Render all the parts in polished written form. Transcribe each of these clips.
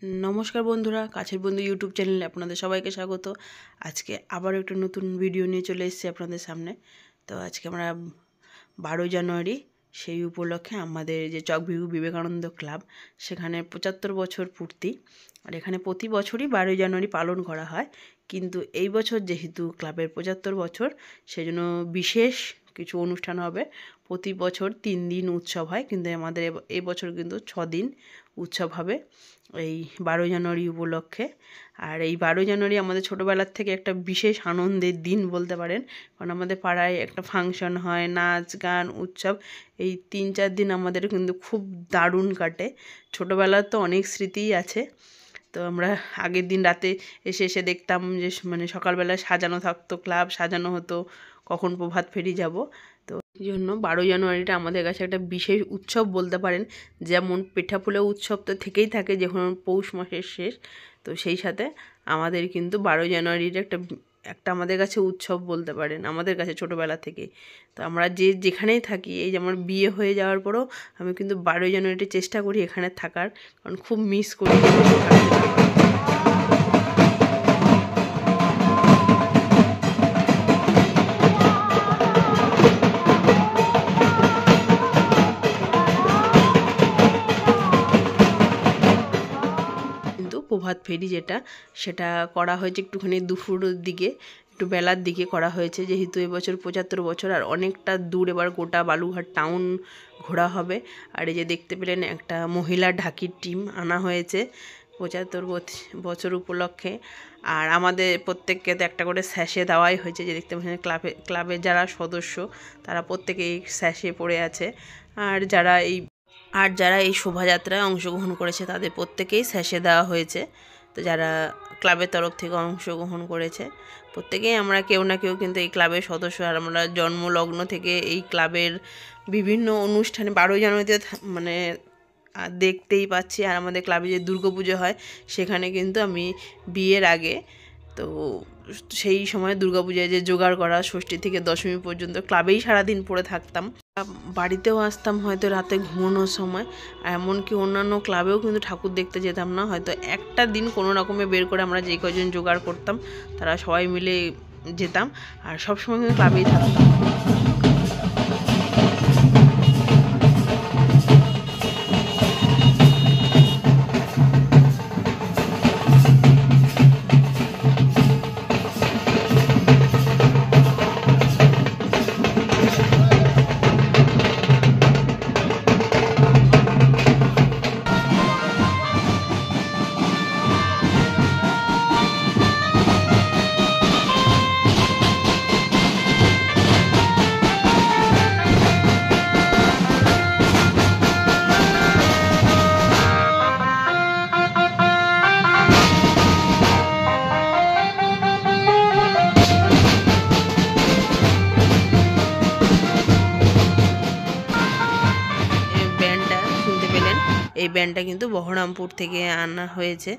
नमस्कार बंधुरा काछेर बंधु यूट्यूब चैनले आपनादेर सबाइके स्वागत। आज के आबारो एकटा नतून भिडियो निये चले एसेछि आपनादेर सामने। तो आज के आमरा 12 জানুয়ারি সেই উপলক্ষে আমাদের যে চকভিউ বিবেকানন্দ ক্লাব সেখানে ৭৫ বছর পূর্তি। আর এখানে প্রতি বছরই 12 জানুয়ারি পালন করা হয়, কিন্তু এই বছর যেহেতু ক্লাবের ৭৫ বছর সেজন্য বিশেষ কিছু অনুষ্ঠান হবে। প্রতি বছর 3 দিন উৎসব হয়, কিন্তু আমাদের এই বছর কিন্তু 6 দিন উৎসব হবে এই 12 জানুয়ারি উপলক্ষে। আর এই 12 জানুয়ারি আমাদের ছোটোবেলার থেকে একটা বিশেষ আনন্দের দিন বলতে পারেন, কারণ আমাদের পাড়ায় একটা ফাংশন হয়, নাচ গান উৎসব, এই 3-4 দিন আমাদের কিন্তু খুব দারুণ কাটে। ছোটোবেলার তো অনেক স্মৃতিই আছে। তো আমরা আগের দিন রাতে এসে এসে দেখতাম যে মানে সকালবেলা সাজানো থাকতো, ক্লাব সাজানো হতো, কখন প্রভাত ফেরি যাব। তো এই জন্য 12 জানুয়ারিটা আমাদের কাছে একটা বিশেষ উৎসব বলতে পারেন। যেমন পিঠাপুলি উৎসব তো থেকেই থাকে যখন পৌষ মাসের শেষ, তো সেই সাথে আমাদের কিন্তু 12 জানুয়ারির একটা আমাদের কাছে উৎসব বলতে পারেন, আমাদের কাছে ছোটোবেলা থেকে। তো আমরা যেখানেই থাকি, এই যে আমার বিয়ে হয়ে যাওয়ার পরেও আমি কিন্তু 12 জানুয়ারিতে চেষ্টা করি এখানে থাকার, কারণ খুব মিস করি। প্রভাত ফেরি সেটা করা হয়েছে একটুখানি দুপুরের দিকে, একটু বেলার দিকে করা হয়েছে, যেহেতু এবছর ৭৫ বছর আর অনেকটা দূর। এবার গোটা বালুঘাট টাউন ঘোরা হবে। আর এই যে দেখতে পেলেন একটা মহিলা ঢাকির টিম আনা হয়েছে ৭৫ বছর উপলক্ষে। আর আমাদের প্রত্যেককে তো একটা করে স্যাশে দেওয়াই হয়েছে, যে দেখতে পাচ্ছেন ক্লাবের যারা সদস্য তারা প্রত্যেকেই স্যাশে পড়ে আছে। আর যারা এই শোভাযাত্রায় অংশগ্রহণ করেছে তাদের প্রত্যেকেই স্যাশে দেওয়া হয়েছে। তো যারা ক্লাবের তরফ থেকে অংশগ্রহণ করেছে প্রত্যেকেই আমরা কেউ না কেউ কিন্তু এই ক্লাবের সদস্য। আর আমরা জন্মলগ্ন থেকে এই ক্লাবের বিভিন্ন অনুষ্ঠানে 12 জানুয়ারিতে মানে দেখতেই পাচ্ছি। আর আমাদের ক্লাবে যে দুর্গাপুজো হয় সেখানে কিন্তু আমি বিয়ের আগে, তো সেই সময় দুর্গাপূজায় যে জোগাড় করা ষষ্ঠী থেকে দশমী পর্যন্ত ক্লাবেই সারাদিন পড়ে থাকতাম। বাড়িতেও আসতাম হয়তো রাতে ঘুমানোর সময়, এমনকি অন্যান্য ক্লাবেও কিন্তু ঠাকুর দেখতে যেতাম না। হয়তো একটা দিন কোনো রকমে বের করে আমরা যে কজন জোগাড় করতাম তারা সবাই মিলে যেতাম, আর সবসময় কিন্তু ক্লাবেই থাকতাম। এই ব্যান্ডটা কিন্তু বহরমপুর থেকে আনা হয়েছে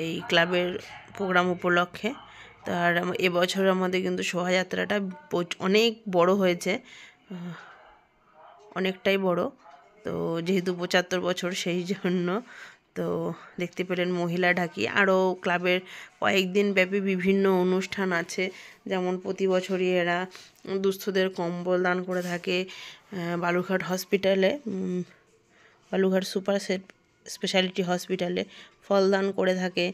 এই ক্লাবের প্রোগ্রাম উপলক্ষে। তো আর এবছর আমাদের কিন্তু শোভাযাত্রাটা অনেক বড় হয়েছে, অনেকটাই বড়। তো যেহেতু ৭৫ বছর সেই জন্য তো দেখতে পেলেন মহিলা ঢাকি। আরও ক্লাবের কয়েকদিন ব্যাপী বিভিন্ন অনুষ্ঠান আছে, যেমন প্রতি বছরই এরা দুস্থদের কম্বল দান করে থাকে। বালুরঘাট হসপিটালে, বালুরঘাট সুপার স্পেশালিটি হসপিটালে ফল দান করে থাকে।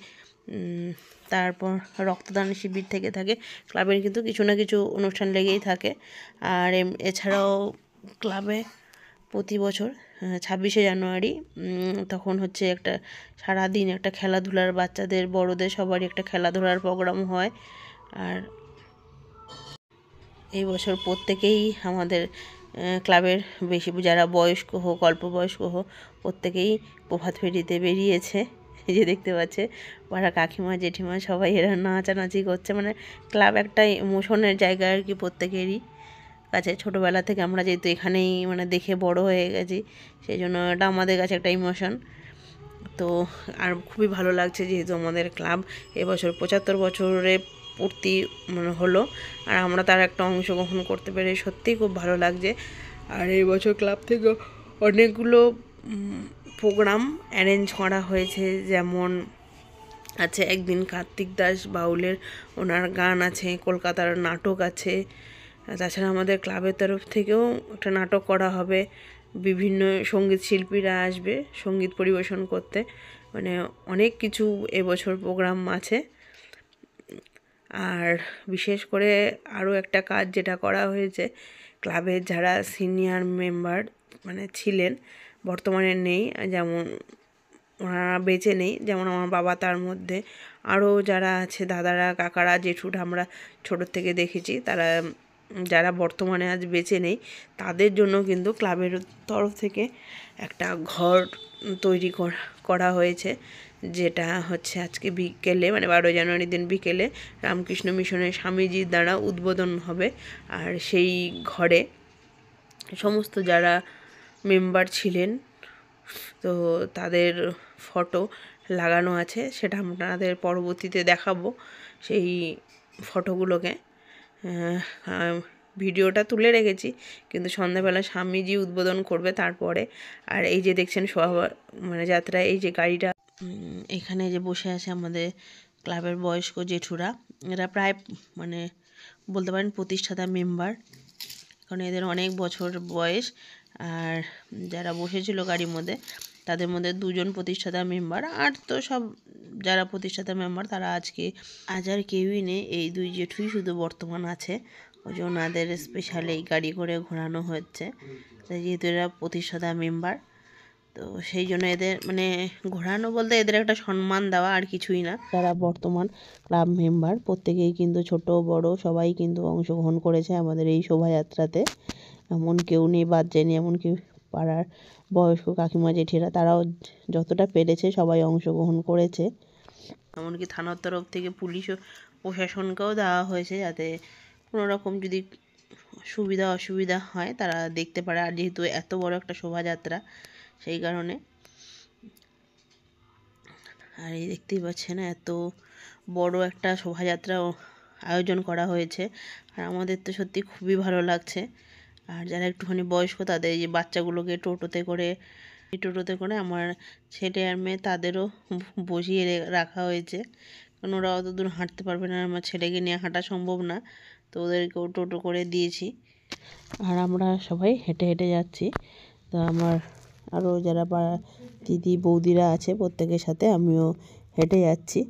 তারপর রক্তদান শিবির থেকে থাকে। ক্লাবের কিন্তু কিছু না কিছু অনুষ্ঠান লেগেই থাকে। আর এছাড়াও ক্লাবে প্রতি বছর 26শে জানুয়ারি তখন হচ্ছে একটা সারাদিন একটা খেলাধুলার, বাচ্চাদের বড়দের সবারই একটা খেলাধুলার প্রোগ্রাম হয়। আর এই বছর প্রত্যেকেই আমাদের ক্লাবের বেশি যারা বয়স্ক হোক অল্প বয়স্ক হোক প্রত্যেকেই প্রভাত ফেরিতে বেরিয়েছে। এই যে দেখতে পাচ্ছে পাড়া কাকিমা জেঠিমা সবাই এরা নাচানাচি করছে, মানে ক্লাব একটা ইমোশনের জায়গা আর কি প্রত্যেকেরই কাছে। ছোটোবেলা থেকে আমরা যেহেতু এখানেই মানে দেখে বড় হয়ে গেছি, সেই জন্য এটা আমাদের কাছে একটা ইমোশন। তো আর খুবই ভালো লাগছে যেহেতু আমাদের ক্লাব এবছর ৭৫ বছরে পূর্তি মানে হলো, আর আমরা তার একটা অংশগ্রহণ করতে পেরে সত্যিই খুব ভালো লাগছে। আর এই বছর ক্লাব থেকে অনেকগুলো প্রোগ্রাম অ্যারেঞ্জ করা হয়েছে, যেমন আছে একদিন কার্তিক দাস বাউলের ওনার গান আছে, কলকাতার নাটক আছে, তাছাড়া আমাদের ক্লাবের তরফ থেকেও একটা নাটক করা হবে, বিভিন্ন সঙ্গীত শিল্পীরা আসবে সঙ্গীত পরিবেশন করতে, মানে অনেক কিছু এবছর প্রোগ্রাম আছে। আর বিশেষ করে আরও একটা কাজ যেটা করা হয়েছে, ক্লাবের যারা সিনিয়র মেম্বার মানে ছিলেন, বর্তমানে নেই, যেমন ওনারা বেঁচে নেই, যেমন আমার বাবা, তার মধ্যে আরও যারা আছে দাদারা, কাকারা, জেঠুরা আমরা ছোটোর থেকে দেখেছি, তারা যারা বর্তমানে আজ বেঁচে নেই, তাদের জন্য কিন্তু ক্লাবের তরফ থেকে একটা ঘর তৈরি করা হয়েছে, যেটা হচ্ছে আজকে বিকেলে মানে 12 জানুয়ারি দিন বিকেলে রামকৃষ্ণ মিশনের স্বামীজির দ্বারা উদ্বোধন হবে। আর সেই ঘরে সমস্ত যারা মেম্বার ছিলেন তো তাদের ফটো লাগানো আছে, সেটা আপনাদের পরবর্তীতে দেখাবো সেই ফটোগুলোকে। ভিডিওটা তুলে রেখেছি, কিন্তু সন্ধ্যাবেলা স্বামীজি উদ্বোধন করবে তারপরে। আর এই যে দেখছেন মানে যাত্রা, এই যে গাড়িটা এখানে যে বসে আছে আমাদের ক্লাবের বয়স্ক জেঠুরা, এরা প্রায় মানে বলতে পারেন প্রতিষ্ঠাতা মেম্বার, কারণ এদের অনেক বছর বয়স। আর যারা বসেছিল গাড়ির মধ্যে, তাদের মধ্যে 2 জন প্রতিষ্ঠাতা মেম্বার, আর তো সব যারা প্রতিষ্ঠাতা মেম্বার তারা আজ আর কেউই নেই, এই 2 জেঠুই শুধু বর্তমান আছে, ওই জন্য ওনাদের স্পেশাল এই গাড়ি করে ঘোরানো হচ্ছে, যেহেতু এরা প্রতিষ্ঠাতা মেম্বার, তো সেই জন্য এদের মানে ঘোরানো বলতে এদের একটা সম্মান দেওয়া, আর কিছুই না। যারা বর্তমান ক্লাব মেম্বার প্রত্যেকেই কিন্তু ছোট বড় সবাই কিন্তু অংশগ্রহণ করেছে আমাদের এই শোভাযাত্রাতে, এমন কেউ নেই বাদ যায়নি, এমনকি পাড়ার বয়স্ক কাকিমা জেঠেরা তারাও যতটা পেরেছে সবাই অংশগ্রহণ করেছে। এমনকি থানার তরফ থেকে পুলিশ ও প্রশাসনকেও দেওয়া হয়েছে, যাতে কোনো রকম যদি সুবিধা অসুবিধা হয় তারা দেখতে পারে, আর যেহেতু এত বড় একটা শোভাযাত্রা সেই কারণে। আর এই দেখতেই পাচ্ছেন এত বড় একটা শোভাযাত্রা আয়োজন করা হয়েছে, আর আমাদের তো সত্যি খুবই ভালো লাগছে। আর যারা একটুখানি বয়স্ক তাদের এই যে বাচ্চাগুলোকে টোটোতে করে আমার ছেলে আর মেয়ে তাদেরও বসিয়ে রাখা হয়েছে, কারণ ওরা অত দূর হাঁটতে পারবে না, আমার ছেলেকে নিয়ে হাঁটা সম্ভব না, তো ওদেরকেও টোটো করে দিয়েছি। আর আমরা সবাই হেঁটে হেঁটে যাচ্ছি। তো আমার আরও যারা দিদি বৌদিরা আছে প্রত্যেকের সাথে আমিও হেঁটে যাচ্ছি।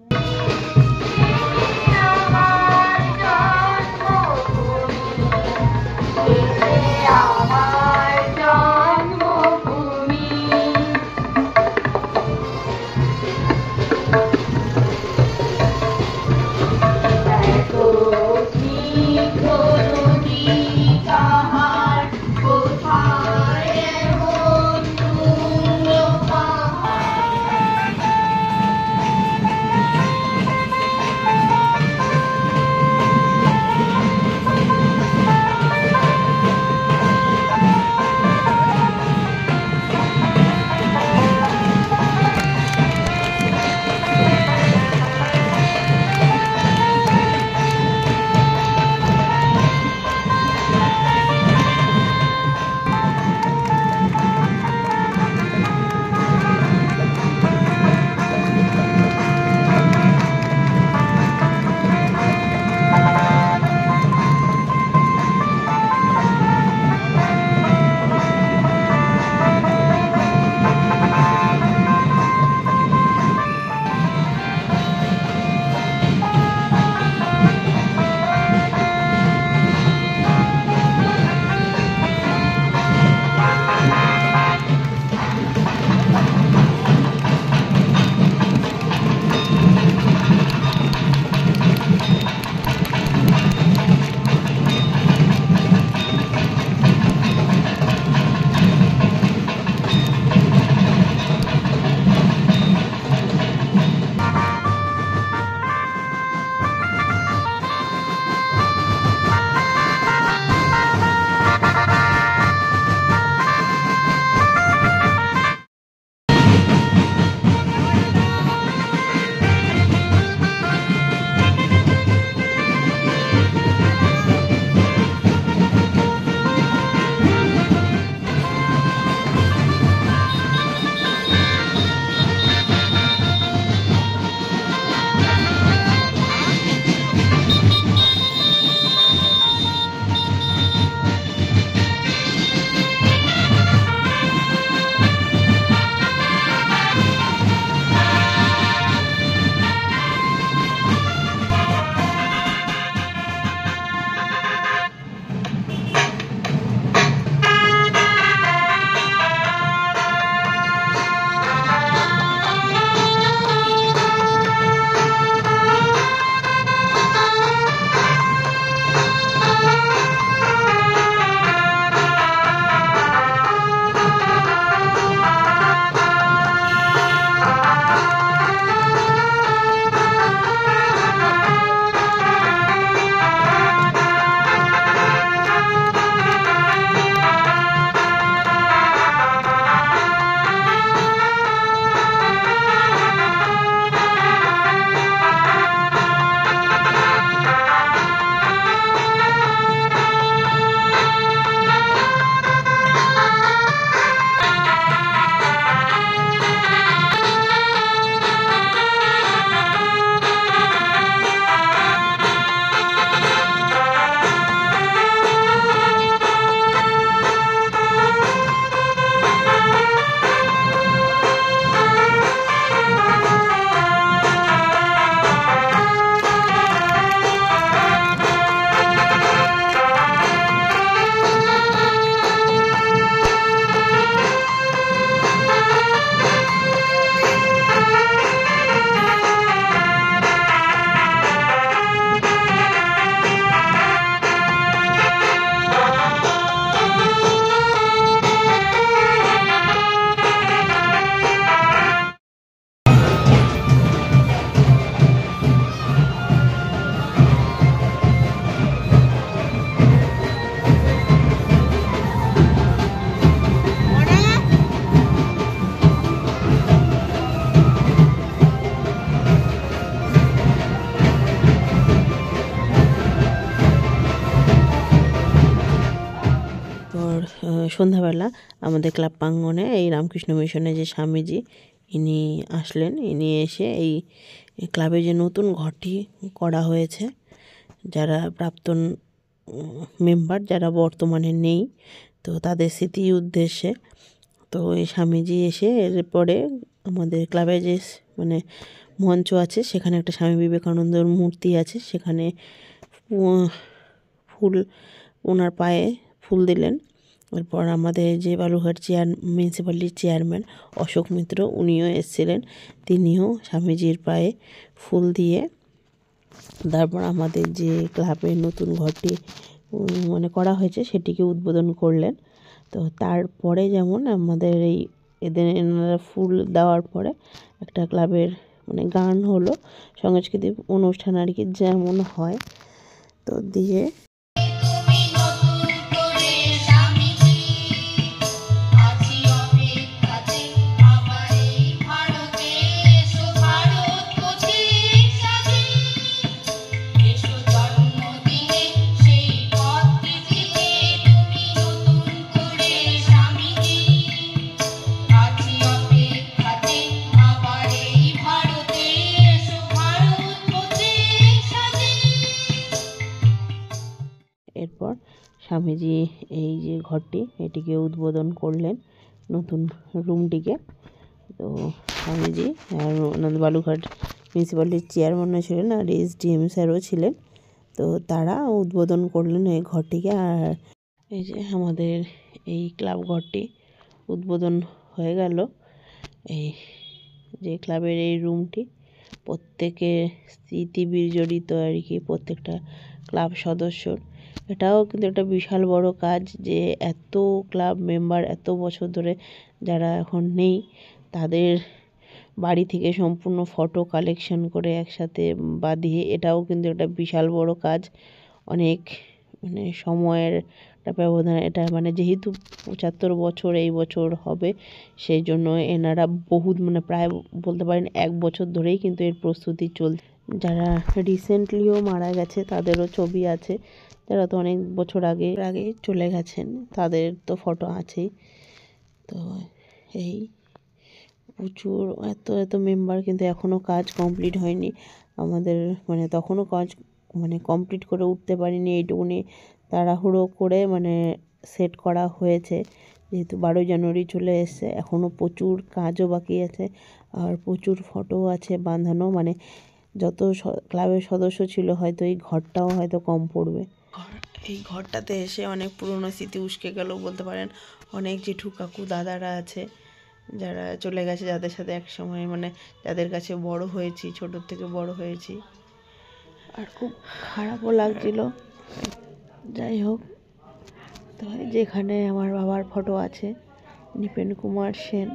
সন্ধ্যাবেলা আমাদের ক্লাব প্রাঙ্গণে এই রামকৃষ্ণ মিশনে যে স্বামীজি ইনি আসলেন। ইনি এসে এই ক্লাবে যে নতুন ঘরটি করা হয়েছে, যারা প্রাক্তন মেম্বার যারা বর্তমানে নেই, তো তাদের স্মৃতি উদ্দেশ্যে তো এই স্বামীজি এসে এরপরে আমাদের ক্লাবে যে মানে মঞ্চ আছে সেখানে একটা স্বামী বিবেকানন্দর মূর্তি আছে, সেখানে ফুল ওনার পায়ে ফুল দিলেন। এরপর আমাদের যে বালুঘাট মিউনিসিপ্যালিটির চেয়ারম্যান অশোক মিত্র উনিও এসেছিলেন, তিনিও স্বামীজির পায়ে ফুল দিয়ে তারপর আমাদের যে ক্লাবের নতুন ঘরটি মানে করা হয়েছে সেটিকে উদ্বোধন করলেন। তো তারপরে যেমন আমাদের এনারা ফুল দেওয়ার পরে একটা ক্লাবের মানে গান হলো, সাংস্কৃতিক অনুষ্ঠান আর কি যেমন হয়, তো দিয়ে এরপর স্বামীজি এই যে ঘরটি এটিকে উদ্বোধন করলেন, নতুন রুমটিকে। তো স্বামীজি আর ওনাদের বালুঘাট মিউনিসিপ্যালিটির চেয়ারম্যানও ছিলেন আর SDM স্যারও ছিলেন, তো তারা উদ্বোধন করলেন এই ঘরটিকে। আর এই যে আমাদের এই ক্লাব ঘরটি উদ্বোধন হয়ে গেল। এই যে ক্লাবের এই রুমটি প্রত্যেকের স্মৃতি বিজড়িত আর কি, প্রত্যেকটা ক্লাব সদস্যর। এটাও কিন্তু একটা বিশাল বড় কাজ যে এত ক্লাব মেম্বার এত বছর ধরে যারা এখন নেই তাদের বাড়ি থেকে সম্পূর্ণ ফটো কালেকশন করে একসাথে বাঁধিয়ে, এটাও কিন্তু একটা বিশাল বড় কাজ, অনেক মানে সময়ের একটা ব্যবধান। এটা মানে যেহেতু 75 বছর এই বছর হবে, সেই জন্য এনারা বহুত মানে প্রায় বলতে পারেন 1 বছর ধরেই কিন্তু এর প্রস্তুতি চলছে। যারা রিসেন্টলিও মারা গেছে তাদেরও ছবি আছে, যারা তো অনেক বছর আগে চলে গেছেন তাদের তো ফটো আছেই। তো এই প্রচুর এত মেম্বার, কিন্তু এখনও কাজ কমপ্লিট হয়নি আমাদের, মানে তখনও কাজ মানে কমপ্লিট করে উঠতে পারিনি, এইটুকুনি তাড়াহুড়ো করে মানে সেট করা হয়েছে। যেহেতু 12 জানুয়ারি চলে এসছে, এখনও প্রচুর কাজও বাকি আছে আর প্রচুর ফটো আছে বাঁধানো, মানে যত ক্লাবের সদস্য ছিল হয়তো এই ঘরটাও হয়তো কম পড়বে। এই ঘরটাতে এসে অনেক পুরনো স্মৃতি উস্কে গেল বলতে পারেন। অনেক জেঠু কাকু দাদারা আছে যারা চলে গেছে, যাদের সাথে এক সময় মানে যাদের কাছে বড় হয়েছি, ছোটোর থেকে বড় হয়েছি। আর খুব খারাপও লাগছিল। যাই হোক, তো যেখানে আমার বাবার ফটো আছে, নিপেন কুমার সেন।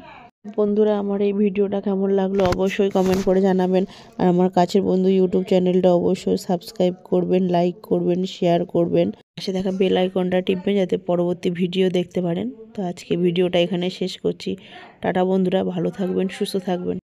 বন্ধুরা, আমার এই ভিডিওটা কেমন লাগলো অবশ্যই কমেন্ট করে জানাবেন। আর আমার কাছের বন্ধু ইউটিউব চ্যানেলটা অবশ্যই সাবস্ক্রাইব করবেন, লাইক করবেন, শেয়ার করবেন, পাশে দেখা বেল আইকনটা টিপবেন যাতে পরবর্তী ভিডিও দেখতে পারেন। তো আজকে ভিডিওটা এখানে শেষ করছি। টাটা বন্ধুরা, ভালো থাকবেন, সুস্থ থাকবেন।